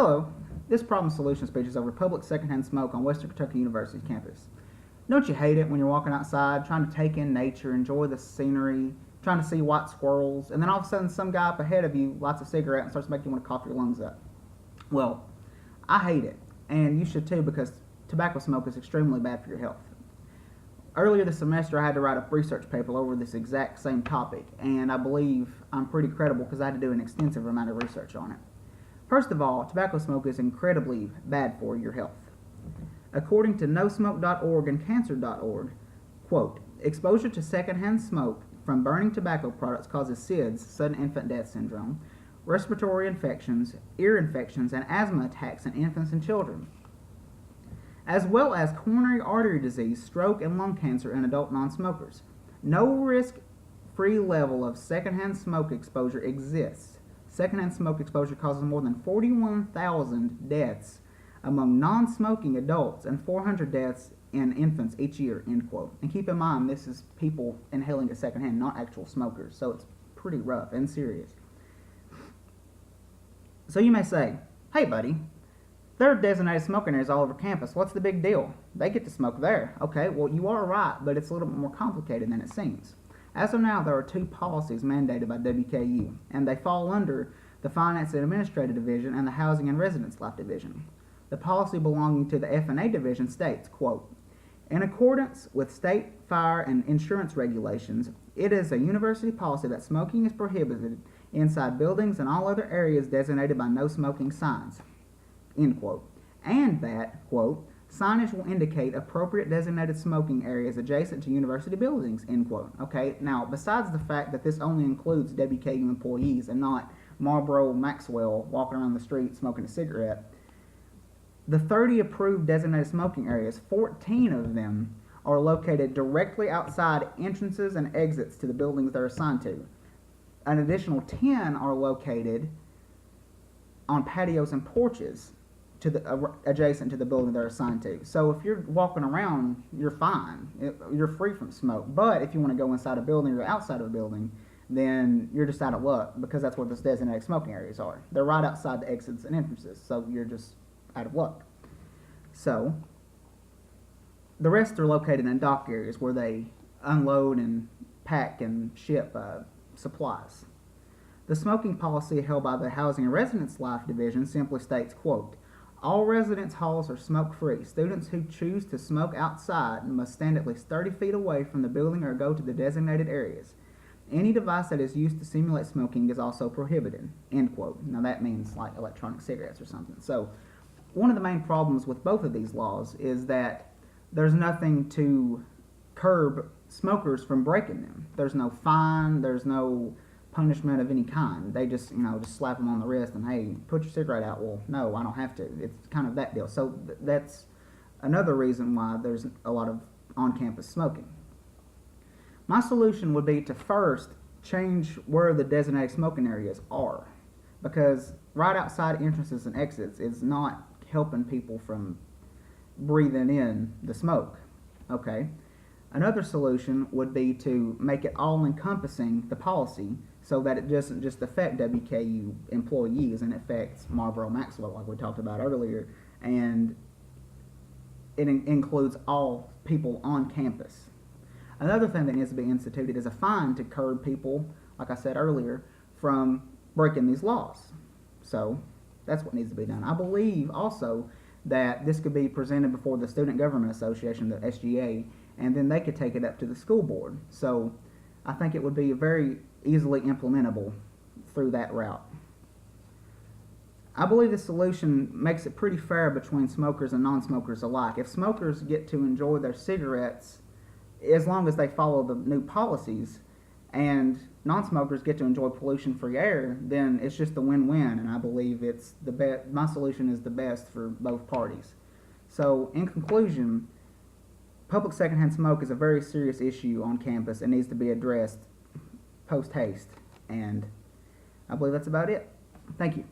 Hello, this problem solution speech is over public secondhand smoke on Western Kentucky University's campus. Don't you hate it when you're walking outside trying to take in nature, enjoy the scenery, trying to see white squirrels, and then all of a sudden some guy up ahead of you lights a cigarette and starts making you want to cough your lungs up? Well, I hate it, and you should too, because tobacco smoke is extremely bad for your health. Earlier this semester, I had to write a research paper over this exact same topic, and I believe I'm pretty credible because I had to do an extensive amount of research on it. First of all, tobacco smoke is incredibly bad for your health. According to nosmoke.org and cancer.org, quote, exposure to secondhand smoke from burning tobacco products causes SIDS, sudden infant death syndrome, respiratory infections, ear infections, and asthma attacks in infants and children, as well as coronary artery disease, stroke, and lung cancer in adult non-smokers. No risk-free level of secondhand smoke exposure exists. Secondhand smoke exposure causes more than 41,000 deaths among non-smoking adults and 400 deaths in infants each year, end quote. And keep in mind, this is people inhaling it secondhand, not actual smokers, so it's pretty rough and serious. So you may say, hey buddy, there are designated smoking areas all over campus. What's the big deal? They get to smoke there. Okay, well, you are right, but it's a little bit more complicated than it seems. As of now, there are two policies mandated by WKU, and they fall under the Finance and Administrative Division and the Housing and Residence Life Division. The policy belonging to the F&A Division states, quote, in accordance with state fire and insurance regulations, it is a university policy that smoking is prohibited inside buildings and all other areas designated by no smoking signs, end quote, and that, quote, signage will indicate appropriate designated smoking areas adjacent to university buildings, end quote. Okay, now, besides the fact that this only includes WKU employees and not Marlboro Maxwell walking around the street smoking a cigarette, the 30 approved designated smoking areas, 14 of them are located directly outside entrances and exits to the buildings they're assigned to. An additional 10 are located on patios and porches adjacent to the building they're assigned to. So if you're walking around, you're fine. You're free from smoke. But if you want to go inside a building or outside of a building, then you're just out of luck, because that's what those designated smoking areas are. They're right outside the exits and entrances, so you're just out of luck. So the rest are located in dock areas where they unload and pack and ship supplies. The smoking policy held by the Housing and Residence Life Division simply states, quote, all residence halls are smoke-free. Students who choose to smoke outside must stand at least 30 feet away from the building or go to the designated areas. Any device that is used to simulate smoking is also prohibited, end quote. Now that means like electronic cigarettes or something. So one of the main problems with both of these laws is that there's nothing to curb smokers from breaking them. There's no fine, there's no punishment of any kind. They just, just slap them on the wrist and, hey, put your cigarette out. Well, no, I don't have to. It's kind of that deal. So that's another reason why there's a lot of on-campus smoking. My solution would be to first change where the designated smoking areas are, because right outside entrances and exits is not helping people from breathing in the smoke. Okay. Another solution would be to make it all-encompassing, the policy, so that it doesn't just affect WKU employees and affects Marlboro Maxwell, like we talked about earlier, and it includes all people on campus. Another thing that needs to be instituted is a fine to curb people, like I said earlier, from breaking these laws. So that's what needs to be done. I believe also that this could be presented before the Student Government Association, the SGA, and then they could take it up to the school board. So I think it would be very easily implementable through that route. I believe the solution makes it pretty fair between smokers and non-smokers alike. If smokers get to enjoy their cigarettes as long as they follow the new policies, and non-smokers get to enjoy pollution-free air, then it's just a win-win, and I believe it's the best. My solution is the best for both parties. So, in conclusion, public secondhand smoke is a very serious issue on campus and needs to be addressed post-haste, and I believe that's about it. Thank you.